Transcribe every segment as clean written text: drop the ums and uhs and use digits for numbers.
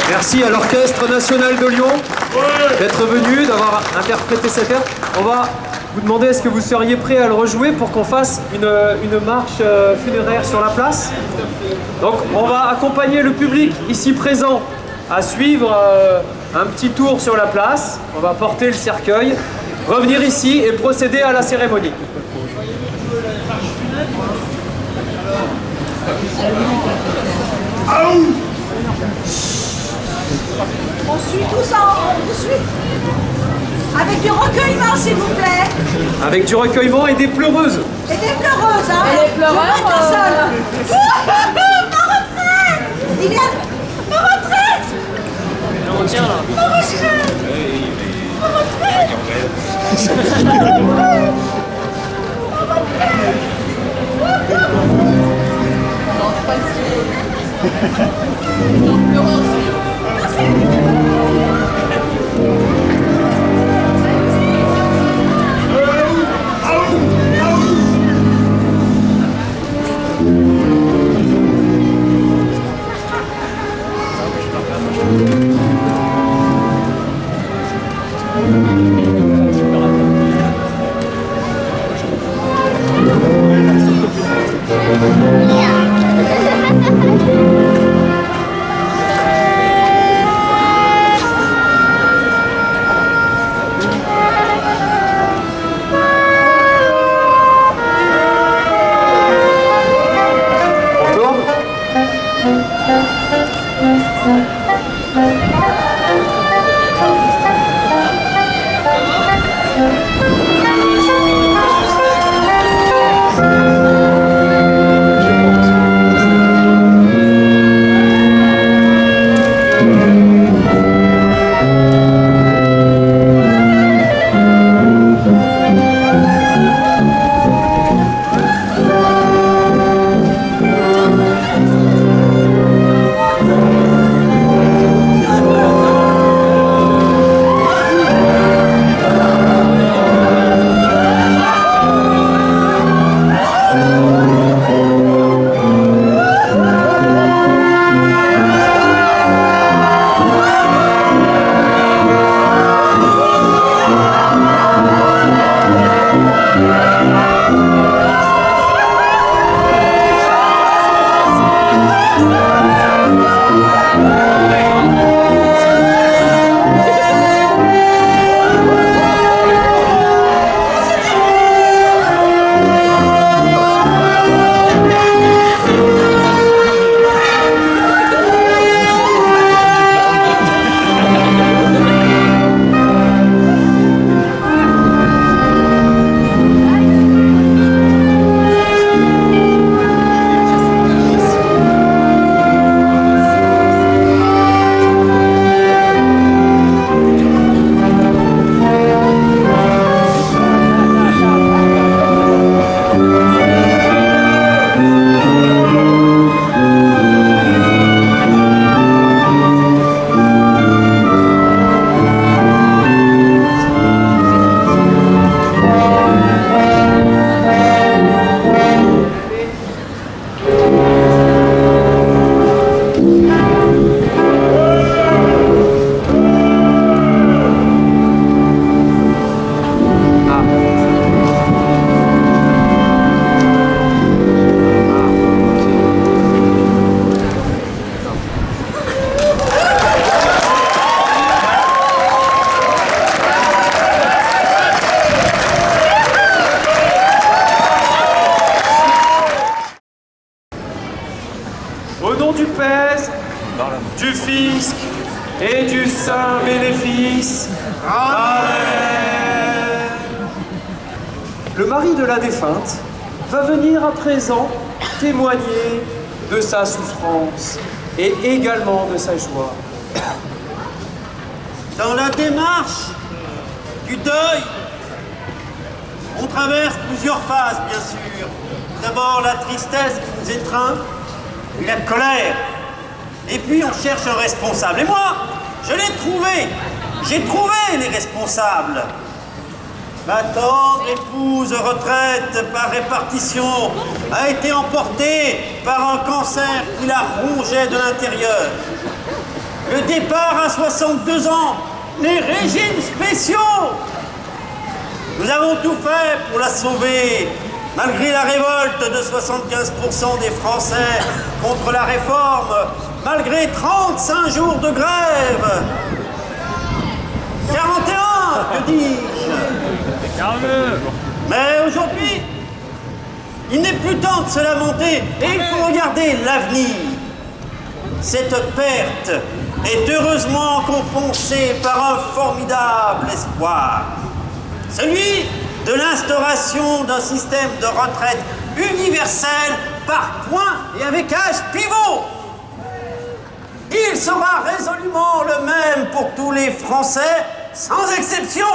Merci à l'Orchestre National de Lyon d'être venu, d'avoir interprété cette air. On va vous demander est-ce que vous seriez prêt à le rejouer pour qu'on fasse une marche funéraire sur la place. Donc on va accompagner le public ici présent à suivre un petit tour sur la place. On va porter le cercueil, revenir ici et procéder à la cérémonie. On suit tout ça, on suit. Avec du recueillement, s'il vous plaît. Avec du recueillement et des pleureuses. Et des pleureuses, hein. Et les pleureurs, Ma retraite. Il vient. Ma retraite. On tient là. Ma retraite. Ma retraite. Au nom du Père, du Fils et du Saint Bénéfice. Amen. Le mari de la défunte va venir à présent témoigner de sa souffrance et également de sa joie. Dans la démarche du deuil, on traverse plusieurs phases, bien sûr. D'abord la tristesse qui nous étreint, puis la colère, et puis on cherche un responsable. Et moi, je l'ai trouvé. J'ai trouvé les responsables. Ma tendre épouse retraite par répartition a été emportée par un cancer qui la rongeait de l'intérieur. le départ à 62 ans, les régimes spéciaux. Nous avons tout fait pour la sauver, malgré la révolte de 75% des Français contre la réforme, malgré 35 jours de grève. 41, que dis-je? Mais aujourd'hui, il n'est plus temps de se lamenter et il faut regarder l'avenir. Cette perte est heureusement compensée par un formidable espoir. Celui de l'instauration d'un système de retraite universel par points et avec âge pivot. Il sera résolument le même pour tous les Français, sans exception,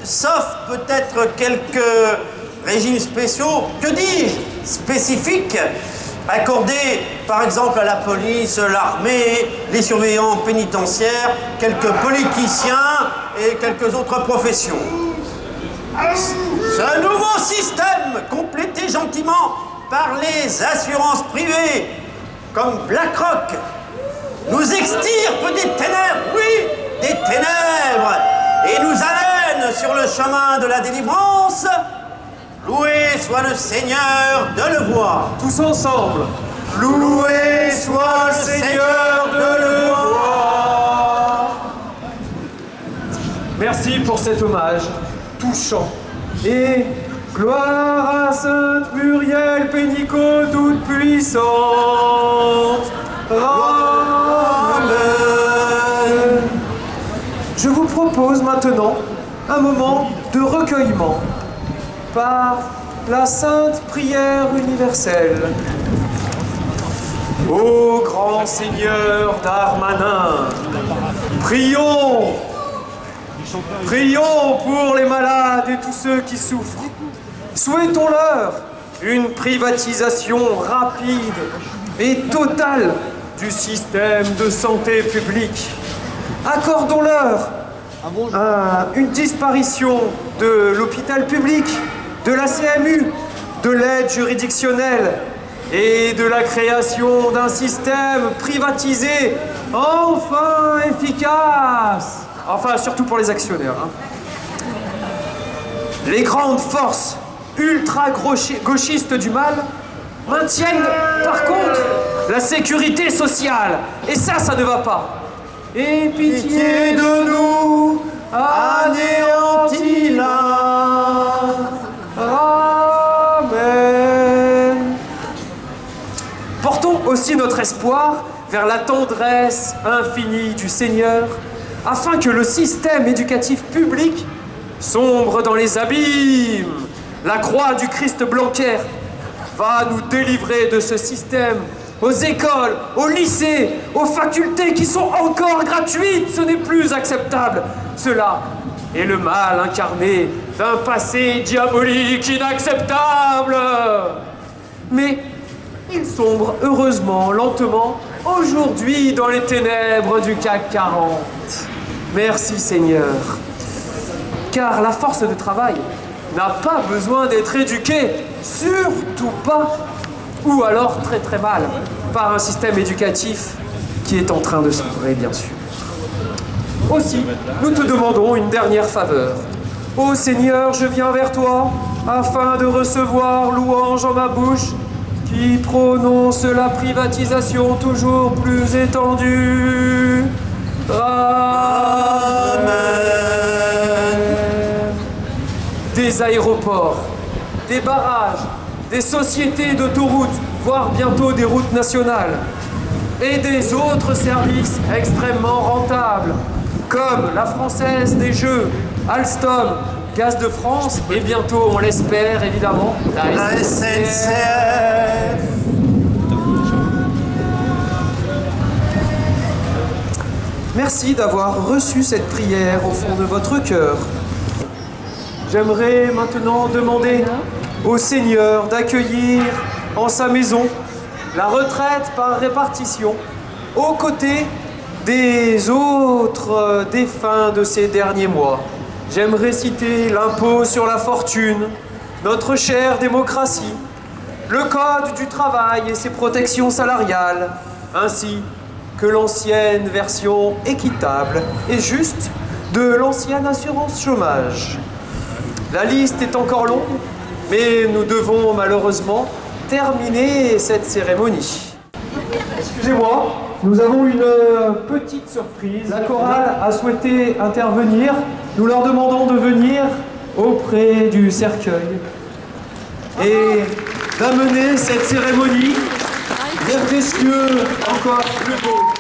sauf peut-être quelques régimes spéciaux, que dis-je, spécifiques, accordés par exemple à la police, l'armée, les surveillants pénitentiaires, quelques politiciens et quelques autres professions. Ce nouveau système, complété gentiment par les assurances privées, comme BlackRock, nous extirpe des ténèbres, oui, des ténèbres, et nous amène sur le chemin de la délivrance. Loué soit le Seigneur de le voir. Tous ensemble. Loué soit le Seigneur de le voir. Merci pour cet hommage touchant. Et gloire à Sainte Muriel Pénicaud toute puissante. Amen. Je vous propose maintenant un moment de recueillement par la sainte prière universelle. Ô grand Seigneur Darmanin, prions, prions pour les malades et tous ceux qui souffrent. Souhaitons-leur une privatisation rapide et totale du système de santé publique. Accordons-leur une disparition de l'hôpital public, de la CMU, de l'aide juridictionnelle et de la création d'un système privatisé enfin efficace. Enfin, surtout pour les actionnaires. Les grandes forces ultra-gauchistes du mal maintiennent par contre la sécurité sociale. Et ça ne va pas. Et pitié de nous, anéantis-la. Amen. Portons aussi notre espoir vers la tendresse infinie du Seigneur, afin que le système éducatif public sombre dans les abîmes. La croix du Christ Blanquer va nous délivrer de ce système. Aux écoles, aux lycées, aux facultés qui sont encore gratuites, ce n'est plus acceptable. Cela est le mal incarné d'un passé diabolique inacceptable. Mais il sombre heureusement, lentement, aujourd'hui dans les ténèbres du CAC 40. Merci Seigneur. Car la force de travail n'a pas besoin d'être éduquée, surtout pas, ou alors très très mal, par un système éducatif qui est en train de sombrer, bien sûr. Aussi, nous te demandons une dernière faveur. Ô Seigneur, je viens vers toi, afin de recevoir louange en ma bouche, qui prononce la privatisation toujours plus étendue. Amen. Des aéroports, des barrages, des sociétés d'autoroutes, voire bientôt des routes nationales, et des autres services extrêmement rentables, comme la Française des Jeux, Alstom, Gaz de France, et bientôt, on l'espère évidemment, la SNCF. Merci d'avoir reçu cette prière au fond de votre cœur. J'aimerais maintenant demander au Seigneur d'accueillir en sa maison la retraite par répartition aux côtés des autres défunts de ces derniers mois. J'aimerais citer l'impôt sur la fortune, notre chère démocratie, le code du travail et ses protections salariales, ainsi que l'ancienne version équitable et juste de l'ancienne assurance chômage. La liste est encore longue, mais nous devons malheureusement terminer cette cérémonie. Excusez-moi, nous avons une petite surprise. La chorale a souhaité intervenir. Nous leur demandons de venir auprès du cercueil et d'amener cette cérémonie vers des cieux encore plus beaux.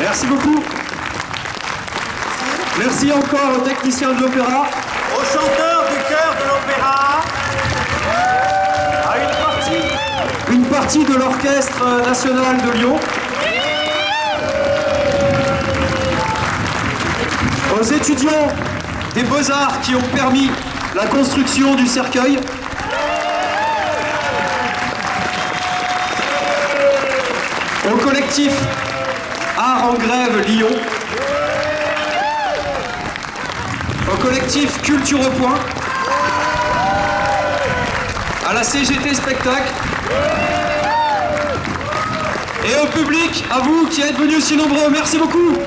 Merci beaucoup. Merci encore aux techniciens de l'opéra. Aux chanteurs du chœur de l'opéra. À une partie de l'Orchestre national de Lyon. Aux étudiants des Beaux-Arts qui ont permis la construction du cercueil. Au collectif Art en Grève Lyon. Au collectif Culture au Point. À la CGT Spectacle. Et au public, à vous qui êtes venus si nombreux, merci beaucoup.